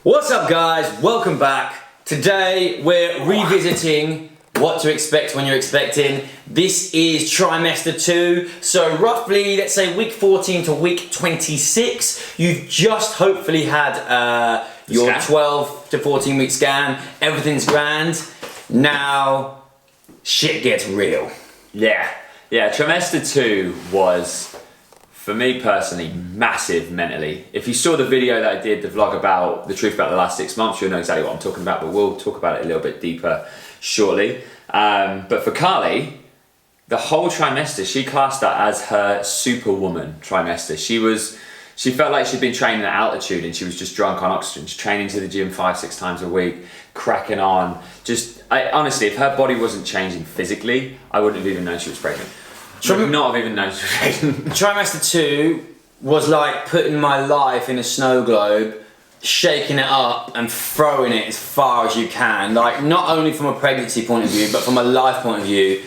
What's up guys, welcome back. Today we're revisiting what to expect when you're expecting. This is trimester 2, so roughly let's say week 14 to week 26. You've just hopefully had your 12 to 14 week scan. Everything's grand. Now shit gets real. Yeah, trimester 2 was, for me personally, massive mentally. If you saw the video that I did, the vlog about the truth about the last 6 months, you'll know exactly what I'm talking about, but we'll talk about it a little bit deeper shortly. But for Carly, the whole trimester, she classed that as her superwoman trimester. She felt like she'd been training at altitude and she was just drunk on oxygen. She's training to the gym 5-6 times a week, cracking on. Honestly, if her body wasn't changing physically, I wouldn't have even known she was pregnant. Would not have even known she was pregnant. Trimester 2 was like putting my life in a snow globe, shaking it up and throwing it as far as you can. Like, not only from a pregnancy point of view, but from a life point of view,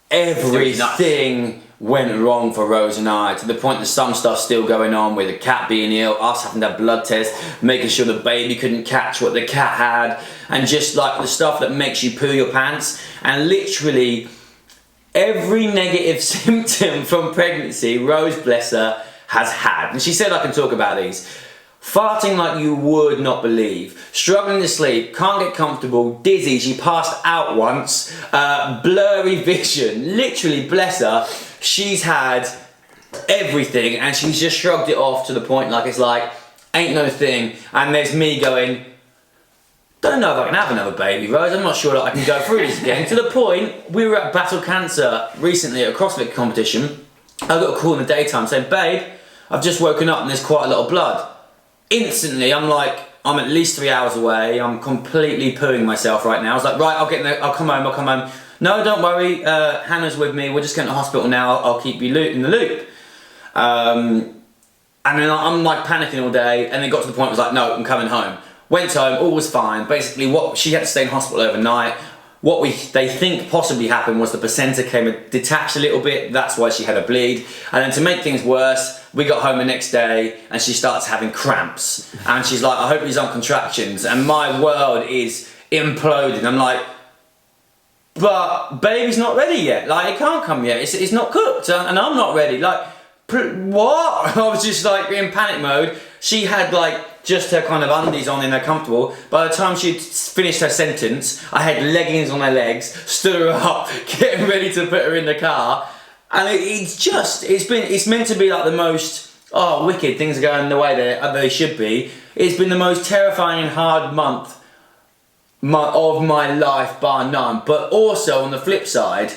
everything went wrong for Rose and I, to the point that some stuff's still going on with the cat being ill, us having to have blood tests, making sure the baby couldn't catch what the cat had, and just like the stuff that makes you poo your pants. And literally every negative symptom from pregnancy, Rose, bless her, has had. And she said I can talk about these. Farting like you would not believe, struggling to sleep, can't get comfortable, dizzy, she passed out once, blurry vision, literally, bless her, she's had everything and she's just shrugged it off to the point like it's like, ain't no thing. And there's me going, don't know if I can have another baby, Rose, I'm not sure that I can go through this again. To the point, we were at Battle Cancer recently at a CrossFit competition. I got a call in the daytime saying, babe, I've just woken up and there's quite a lot of blood. Instantly, I'm like, I'm at least 3 hours away, I'm completely pooing myself right now. I was like, right, I'll come home. No, don't worry, Hannah's with me, we're just going to the hospital now, I'll keep you in the loop. And then I'm like panicking all day, and then got to the point, I was like, no, I'm coming home. Went home, all was fine. Basically, she had to stay in hospital overnight. What they think possibly happened was the placenta came detached a little bit, that's why she had a bleed. And then to make things worse, we got home the next day and she starts having cramps. And she's like, I hope he's on contractions. And my world is imploding. I'm like, but baby's not ready yet. Like, it can't come yet. It's not cooked and I'm not ready. Like, what? I was just like in panic mode. She had like just her kind of undies on in her comfortable. By the time she'd finished her sentence, I had leggings on my legs, stood her up, getting ready to put her in the car. And it's meant to be like the most, wicked, things are going the way they should be. It's been the most terrifying and hard month of my life, bar none. But also on the flip side,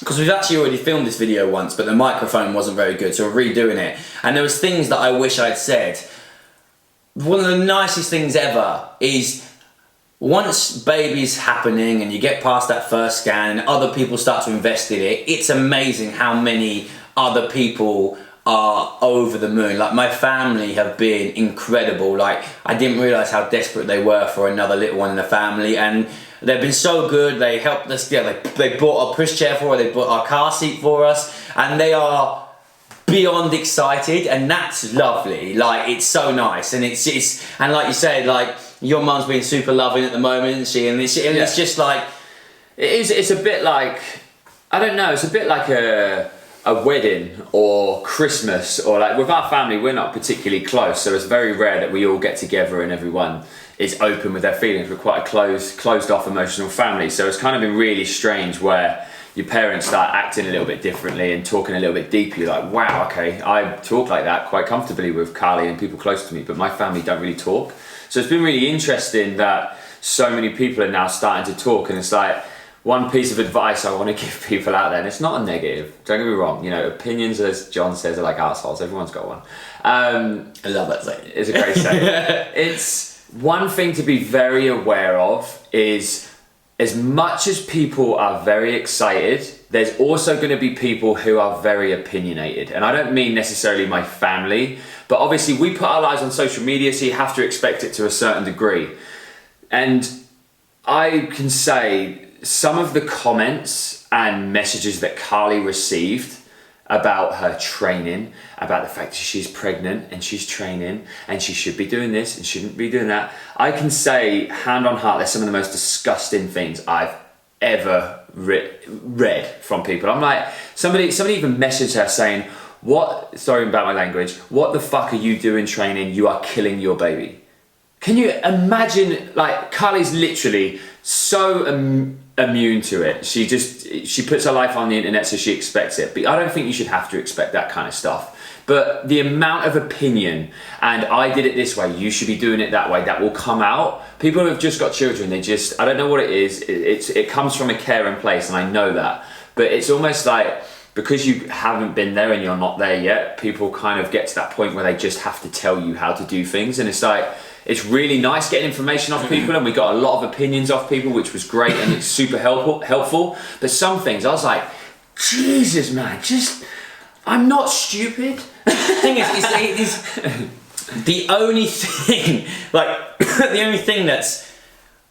because we've actually already filmed this video once, but the microphone wasn't very good, so we're redoing it. And there was things that I wish I'd said. One of the nicest things ever is once baby's happening and you get past that first scan and other people start to invest in it, it's amazing how many other people are over the moon. Like, my family have been incredible. Like, I didn't realise how desperate they were for another little one in the family, and they've been so good. They helped us, they bought a pushchair for her, they bought our car seat for us, and they are beyond excited, and that's lovely. Like, it's so nice, and and like you said, like, your mum's being super loving at the moment, isn't she? And it's just like, it's a bit like, I don't know, it's a bit like a wedding or Christmas, or like with our family, we're not particularly close, so it's very rare that we all get together and everyone is open with their feelings. We're quite a closed off emotional family, so it's kind of been really strange where your parents start acting a little bit differently and talking a little bit deeper. You're like, wow, okay, I talk like that quite comfortably with Carly and people close to me, but my family don't really talk. So it's been really interesting that so many people are now starting to talk, and it's like, one piece of advice I want to give people out there, and it's not a negative, don't get me wrong, you know, opinions, as John says, are like assholes, everyone's got one. I love that saying. It's a great saying. It's one thing to be very aware of is, as much as people are very excited, there's also going to be people who are very opinionated. And I don't mean necessarily my family, but obviously we put our lives on social media, so you have to expect it to a certain degree. And I can say some of the comments and messages that Carly received about her training, about the fact that she's pregnant and she's training and she should be doing this and shouldn't be doing that. I can say, hand on heart, they're some of the most disgusting things I've ever read from people. I'm like, somebody even messaged her saying, sorry about my language, what the fuck are you doing training? You are killing your baby. Can you imagine, like, Carly's literally so immune to it. She puts her life on the internet, so she expects it. But I don't think you should have to expect that kind of stuff. But the amount of opinion, and I did it this way, you should be doing it that way, that will come out. People who have just got children, I don't know what it is. It comes from a caring place, and I know that. But it's almost like, because you haven't been there and you're not there yet, people kind of get to that point where they just have to tell you how to do things. And it's like, it's really nice getting information off people, and we got a lot of opinions off people, which was great, and it's super helpful. But some things, I was like, Jesus, man, I'm not stupid. The thing is the only thing, like, the only thing that's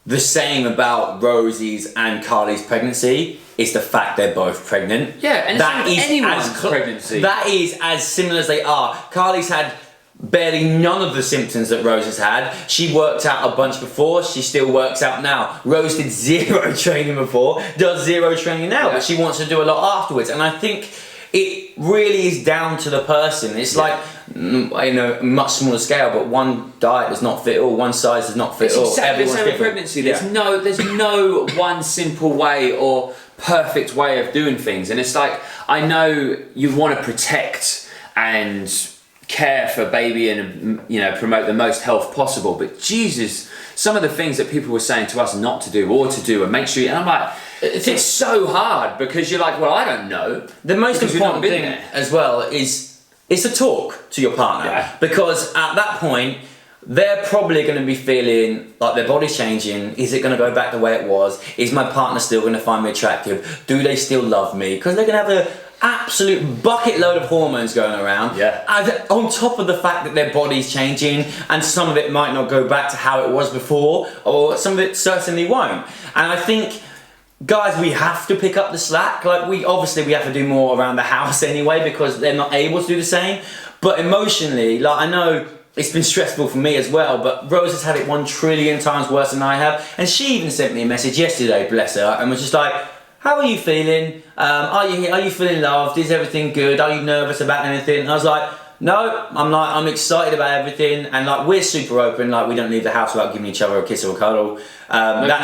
the same about Rosie's and Carly's pregnancy is the fact they're both pregnant. Yeah, and that is anyone's pregnancy. That is as similar as they are. Carly's had barely none of the symptoms that Rose has had. She worked out a bunch before, she still works out now. Rose did zero training before, does zero training now, but she wants to do a lot afterwards. And I think it really is down to the person. It's like, much smaller scale, but one diet does not fit all, one size does not fit all. It's exactly the same with pregnancy. There's no one simple way or perfect way of doing things. And it's like, I know you want to protect and care for baby and, you know, promote the most health possible, but Jesus, some of the things that people were saying to us not to do or to do, and make sure and I'm like, it's so hard, because you're like, well, I don't know. The most important thing as well is to talk to your partner, because at that point they're probably going to be feeling like their body's changing. Is it going to go back the way it was? Is my partner still going to find me attractive? Do they still love me? Because they're going to have a absolute bucket load of hormones going around, and on top of the fact that their body's changing, and some of it might not go back to how it was before, or some of it certainly won't. And I think, guys, we have to pick up the slack. Like, we have to do more around the house anyway, because they're not able to do the same. But emotionally, like, I know it's been stressful for me as well, but Rose has had it 1 trillion times worse than I have. And she even sent me a message yesterday, bless her, and was just like, how are you feeling? Are you feeling loved? Is everything good? Are you nervous about anything? And I was like, no, I'm excited about everything, and like, we're super open. Like, we don't leave the house without giving each other a kiss or a cuddle.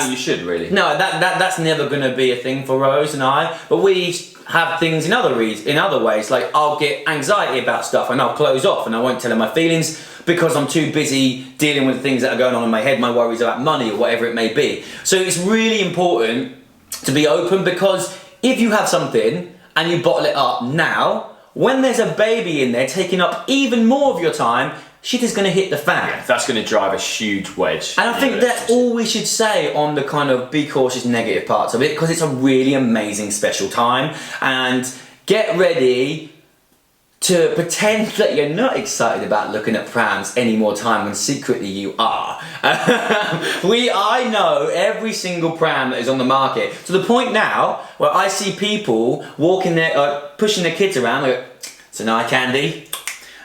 You should really. No, that's never going to be a thing for Rose and I. But we have things in other ways. Like, I'll get anxiety about stuff and I'll close off and I won't tell her my feelings, because I'm too busy dealing with things that are going on in my head, my worries about money or whatever it may be. So it's really important to be open, because if you have something and you bottle it up now, when there's a baby in there taking up even more of your time, shit is going to hit the fan. Yeah, that's going to drive a huge wedge. And I think that's all we should say on the kind of be cautious negative parts of it, because it's a really amazing special time. And get ready to pretend that you're not excited about looking at prams any more time when secretly you are. I know every single pram that is on the market, to the point now where I see people walking there, pushing their kids around, like, it's an eye candy.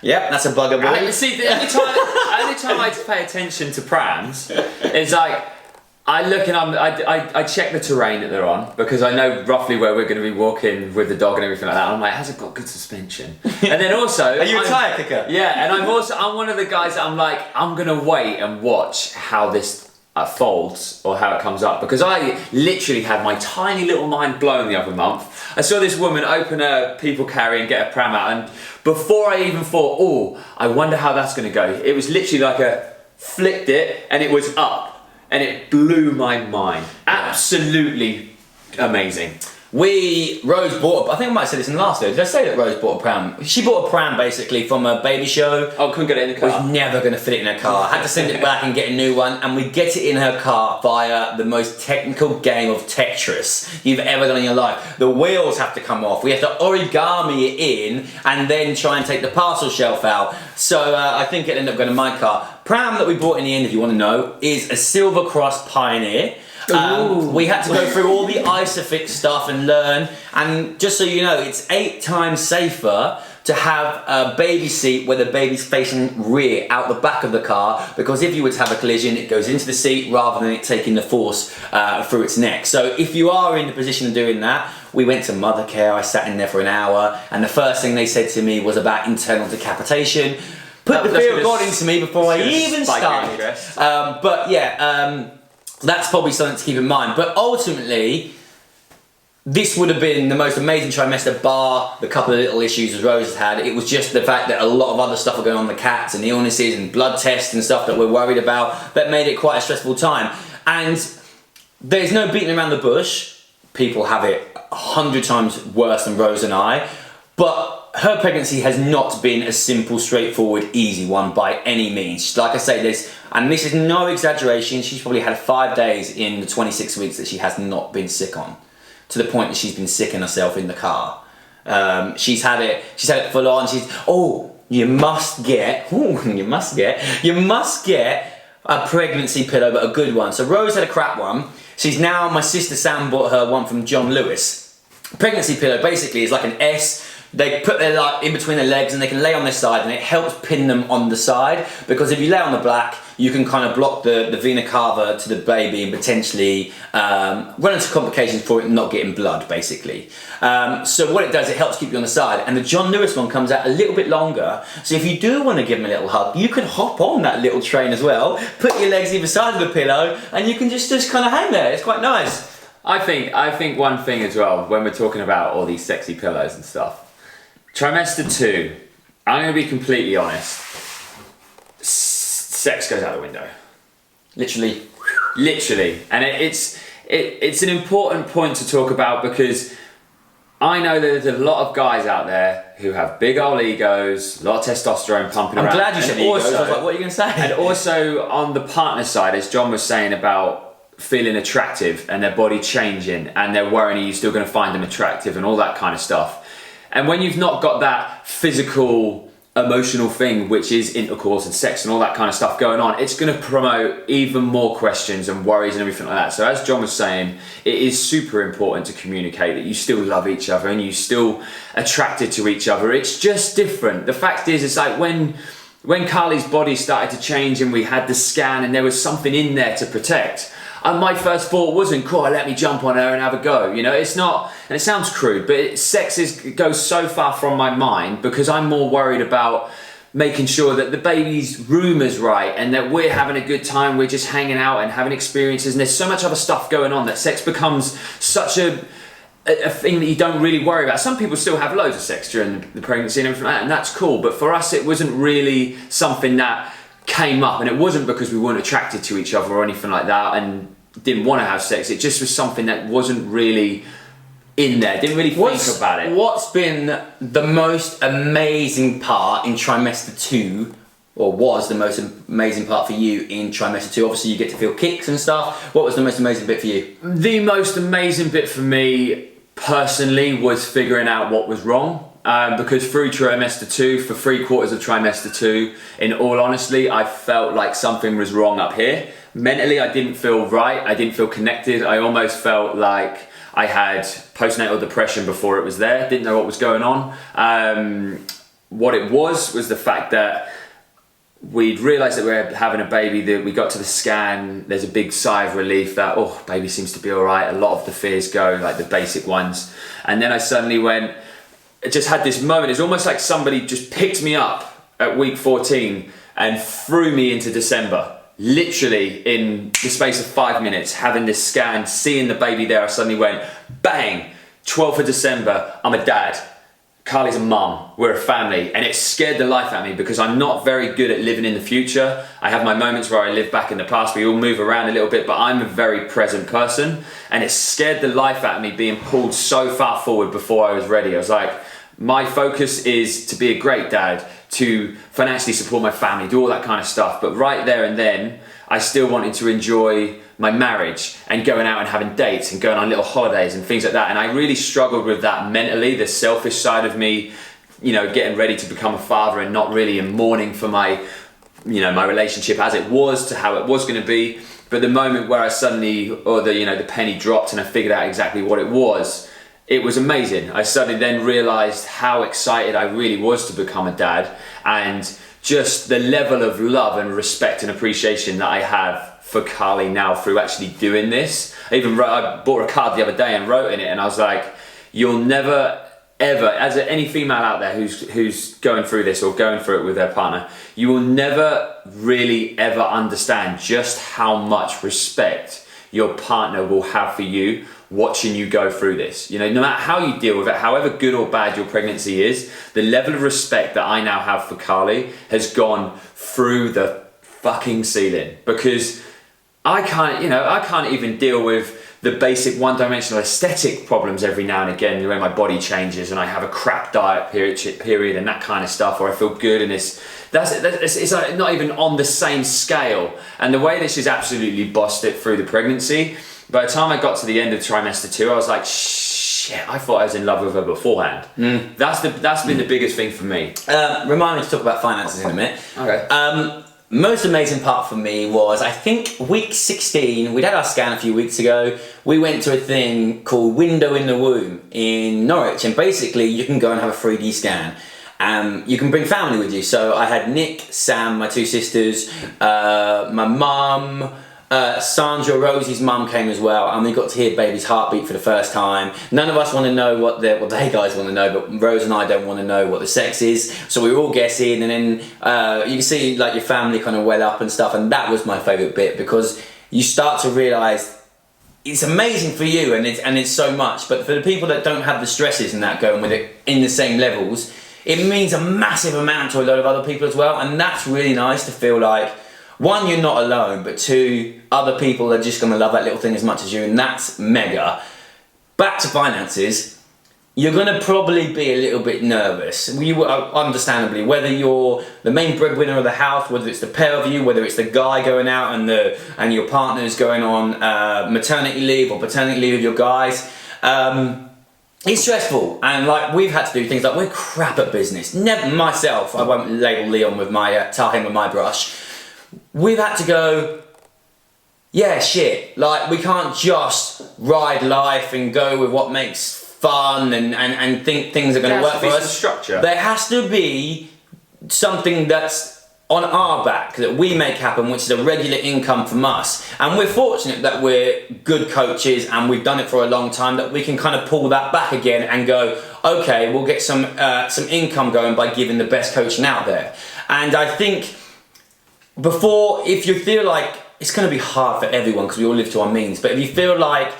Yep, that's a bugaboo. See, the only time I pay attention to prams is like, I look and I check the terrain that they're on, because I know roughly where we're going to be walking with the dog and everything like that. I'm like, has it got good suspension? And then also, are you a tyre kicker? Yeah, and I'm one of the guys that I'm like, I'm going to wait and watch how this folds or how it comes up, because I literally had my tiny little mind blown the other month. I saw this woman open her people carry and get a pram out, and before I even thought, oh, I wonder how that's going to go, it was literally like flicked it and it was up. And it blew my mind. Absolutely amazing. Rose bought, I think I might have said this in the last video. Did I say that Rose bought a pram? She bought a pram basically from a baby show. Oh, couldn't get it in the car. Was never going to fit it in her car. Had to send it back and get a new one, and we get it in her car via the most technical game of Tetris you've ever done in your life. The wheels have to come off. We have to origami it in and then try and take the parcel shelf out. So I think it ended up going to my car. Pram that we bought in the end, if you want to know, is a Silver Cross Pioneer. We had to go through all the Isofix stuff and learn. And just so you know, it's 8 times safer to have a baby seat where the baby's facing rear out the back of the car, because if you were to have a collision, it goes into the seat rather than it taking the force through its neck. So if you are in the position of doing that, we went to Mothercare, I sat in there for an hour, and the first thing they said to me was about internal decapitation. Put the fear of God into me before I even started. But yeah, that's probably something to keep in mind. But ultimately, this would have been the most amazing trimester, bar the couple of little issues as Rose has had. It was just the fact that a lot of other stuff were going on with the cats and illnesses and blood tests and stuff that we're worried about that made it quite a stressful time. And there's no beating around the bush. People have it 100 times worse than Rose and I. But her pregnancy has not been a simple, straightforward, easy one by any means. Like I say, and this is no exaggeration, she's probably had 5 days in the 26 weeks that she has not been sick on, to the point that she's been sicking herself in the car. She's had it full on. You must get a pregnancy pillow, but a good one. So Rose had a crap one. My sister Sam bought her one from John Lewis. Pregnancy pillow basically is like an S. They put their in between their legs and they can lay on their side, and it helps pin them on the side, because if you lay on the back, you can kind of block the vena cava to the baby and potentially run into complications for it not getting blood, basically. So what it does, it helps keep you on the side. And the John Lewis one comes out a little bit longer, so if you do want to give them a little hug, you can hop on that little train as well, put your legs either side of the pillow, and you can just kind of hang there. It's quite nice. I think one thing as well, when we're talking about all these sexy pillows and stuff, trimester 2, I'm going to be completely honest, sex goes out the window. Literally. And it's an important point to talk about, because I know that there's a lot of guys out there who have big old egos, a lot of testosterone pumping around. I'm glad you said egos. I was like, what are you going to say? And also on the partner side, as John was saying about feeling attractive and their body changing, and they're worrying, are you still going to find them attractive and all that kind of stuff. And when you've not got that physical, emotional thing, which is intercourse and sex and all that kind of stuff going on, it's going to promote even more questions and worries and everything like that. So as John was saying, it is super important to communicate that you still love each other and you're still attracted to each other. It's just different. The fact is, it's like when Carly's body started to change and we had the scan and there was something in there to protect, and my first thought wasn't, cool, let me jump on her and have a go. You know, it's not, and it sounds crude, but sex goes so far from my mind, because I'm more worried about making sure that the baby's room is right and that we're having a good time, we're just hanging out and having experiences, and there's so much other stuff going on that sex becomes such a thing that you don't really worry about. Some people still have loads of sex during the pregnancy and everything like that, and that's cool, but for us it wasn't really something that came up, and it wasn't because we weren't attracted to each other or anything like that and didn't want to have sex. It just was something that wasn't really in there, didn't really think about it. What's been the most amazing part in trimester 2, or was the most amazing part for you in trimester 2? Obviously you get to feel kicks and stuff. What was the most amazing bit for you? The most amazing bit for me personally was figuring out what was wrong. Because through trimester 2, for 3/4 of trimester 2, in all honesty, I felt like something was wrong up here. Mentally, I didn't feel right. I didn't feel connected. I almost felt like I had postnatal depression before it was there. Didn't know what was going on. What it was the fact that we'd realised that we were having a baby, that we got to the scan, there's a big sigh of relief that, oh, baby seems to be all right. A lot of the fears go, like the basic ones. And then I suddenly just had this moment. It's almost like somebody just picked me up at week 14 and threw me into December. Literally in the space of 5 minutes, having this scan, seeing the baby there, I suddenly went, bang, 12th of December, I'm a dad. Carly's a mum, we're a family, and it scared the life out of me, because I'm not very good at living in the future. I have my moments where I live back in the past, we all move around a little bit, but I'm a very present person, and it scared the life out of me being pulled so far forward before I was ready. I was like, my focus is to be a great dad, to financially support my family, do all that kind of stuff, but right there and then, I still wanted to enjoy my marriage and going out and having dates and going on little holidays and things like that. And I really struggled with that mentally, the selfish side of me, you know, getting ready to become a father and not really in mourning for my, you know, my relationship as it was to how it was going to be. But the moment where I suddenly, or the penny dropped and I figured out exactly what it was amazing. I suddenly then realized how excited I really was to become a dad, and just the level of love and respect and appreciation that I have for Carly now through actually doing this. I bought a card the other day and wrote in it, and I was like, you'll never ever, as any female out there who's going through this or going through it with their partner, you will never really ever understand just how much respect your partner will have for you watching you go through this. No matter how you deal with it, however good or bad your pregnancy is, the level of respect that I now have for Carly has gone through the fucking ceiling, because I can't even deal with the basic one-dimensional aesthetic problems every now and again when my body changes and I have a crap diet period and that kind of stuff, or I feel good, and it's like not even on the same scale. And the way that she's absolutely bossed it through the pregnancy, by the time I got to the end of trimester 2, I was like, shit, I thought I was in love with her beforehand. That's been the biggest thing for me. Remind me to talk about finances in a minute. Okay. Most amazing part for me was, I think, week 16. We'd had our scan a few weeks ago. We went to a thing called Window in the Womb in Norwich, and basically you can go and have a 3D scan. You can bring family with you. So I had Nick, Sam, my 2 sisters, my mum, Sandra, Rosie's mum came as well, and we got to hear baby's heartbeat for the first time. None of us want to know what they guys want to know, but Rose and I don't want to know what the sex is, so we were all guessing. And then you can see like your family kind of well up and stuff, and that was my favourite bit, because you start to realise it's amazing for you and it's so much, but for the people that don't have the stresses and that going with it in the same levels, it means a massive amount to a lot of other people as well. And that's really nice to feel like, one, you're not alone, but 2, other people are just going to love that little thing as much as you, and that's mega. Back to finances, you're going to probably be a little bit nervous, understandably, whether you're the main breadwinner of the house, whether it's the pair of you, whether it's the guy going out and your partner's going on maternity leave or paternity leave with your guys. It's stressful, and like we've had to do things like, we're crap at business. Never myself, I won't label Leon with my tar him with my brush. We've had to go, yeah, shit, like we can't just ride life and go with what makes fun and think things are going to work for us. Structure. There has to be something that's on our back that we make happen, which is a regular income from us. And we're fortunate that we're good coaches and we've done it for a long time, that we can kind of pull that back again and go, okay, we'll get some income going by giving the best coaching out there. And I think if you feel like it's going to be hard for everyone because we all live to our means, but if you feel like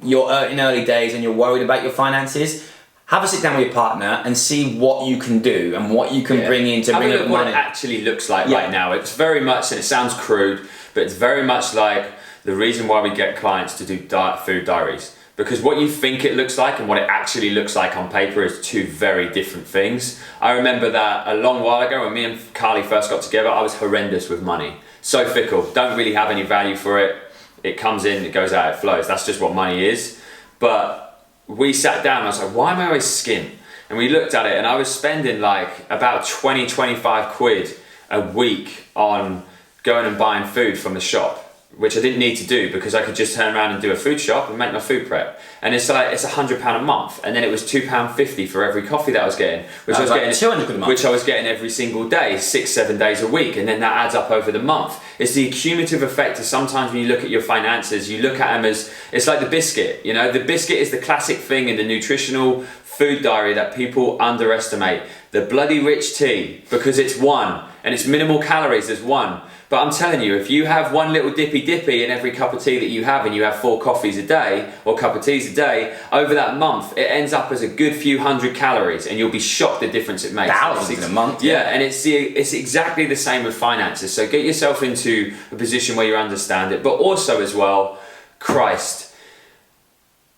you're in early days and you're worried about your finances, have a sit down with your partner and see what you can do and what you can bring in to bring up money. What it actually looks like right now. It's very much, and it sounds crude, but it's very much like the reason why we get clients to do food diaries. Because what you think it looks like and what it actually looks like on paper is 2 very different things. I remember that a long while ago when me and Carly first got together, I was horrendous with money. So fickle, don't really have any value for it. It comes in, it goes out, it flows. That's just what money is. But we sat down and I was like, why am I always skint? And we looked at it, and I was spending like about 20, 25 quid a week on going and buying food from the shop, which I didn't need to do because I could just turn around and do a food shop and make my food prep. And it's like, it's £100 a month, and then it was £2.50 for every coffee that I was getting, which I was getting 200 quid a month, which I was getting every single day, 6-7 days a week, and then that adds up over the month. It's the accumulative effect of sometimes when you look at your finances, you look at them as, it's like the biscuit. The biscuit is the classic thing in the nutritional food diary that people underestimate. The bloody rich tea, because it's 1 and it's minimal calories, there's 1. But I'm telling you, if you have 1 little dippy in every cup of tea that you have, and you have 4 coffees a day or cup of teas a day, over that month it ends up as a good few hundred calories, and you'll be shocked the difference it makes. Thousands in a month. Yeah, and it's exactly the same with finances. So get yourself into a position where you understand it, but also as well, Christ,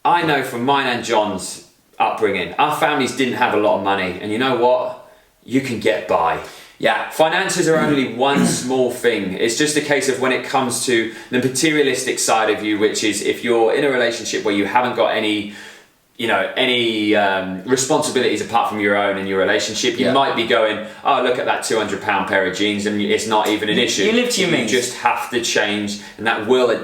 I know from mine and John's upbringing, our families didn't have a lot of money, and you know what? You can get by. Yeah, finances are only one small thing. It's just a case of when it comes to the materialistic side of you, which is if you're in a relationship where you haven't got any you know, any responsibilities apart from your own and your relationship. You might be going, oh, look at that £200 pair of jeans, and it's not even an issue. You live to your means. You just have to change, and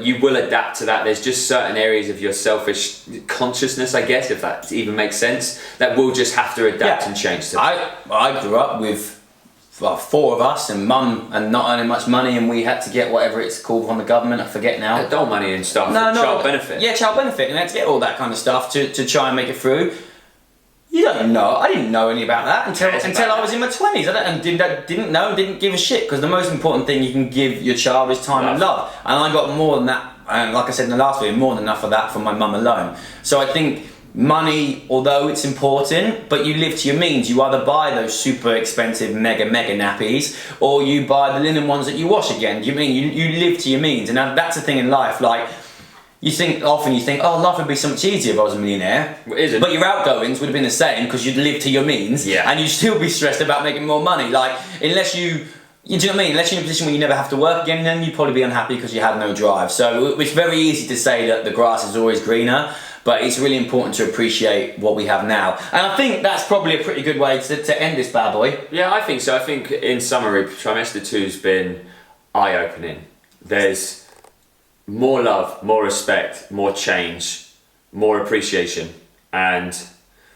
you will adapt to that. There's just certain areas of your selfish consciousness, I guess, if that even makes sense, that will just have to adapt and change to. I grew up with 4 of us and mum and not earning much money, and we had to get whatever it's called from the government, I forget now. Adult money and stuff, child benefit. Yeah, child benefit, and we had to get all that kind of stuff to try and make it through. You don't know, I didn't know any about that until I was in my 20s. Didn't give a shit, because the most important thing you can give your child is time and love. And I got more than that, and like I said in the last video, more than enough of that from my mum alone. So I think money, although it's important, but you live to your means. You either buy those super expensive mega nappies, or you buy the linen ones that you wash again. You mean you live to your means, and that's the thing in life. Like, often you think, oh, life would be so much easier if I was a millionaire. Well, it isn't. But your outgoings would have been the same, because you'd live to your means, and you'd still be stressed about making more money. Like, unless you do you know what I mean? Unless you're in a position where you never have to work again, then you'd probably be unhappy because you have no drive. So it's very easy to say that the grass is always greener, but it's really important to appreciate what we have now. And I think that's probably a pretty good way to end this bad boy. Yeah, I think so. I think in summary, trimester 2's been eye-opening. There's more love, more respect, more change, more appreciation, and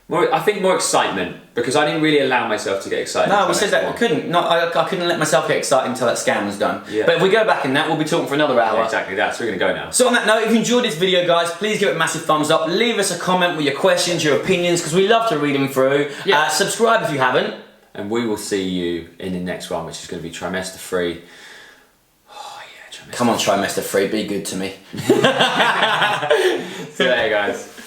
I think more excitement, because I didn't really allow myself to get excited. No, we said that we couldn't. No, I couldn't let myself get excited until that scan was done. Yeah. But if we go back in that, we'll be talking for another hour. Yeah, exactly that. So we're going to go now. So on that note, if you enjoyed this video, guys, please give it a massive thumbs up. Leave us a comment with your questions, your opinions, because we love to read them through. Yeah. Subscribe if you haven't. And we will see you in the next one, which is going to be trimester 3. Oh yeah, trimester. Come on, trimester 3, be good to me. See you later, guys.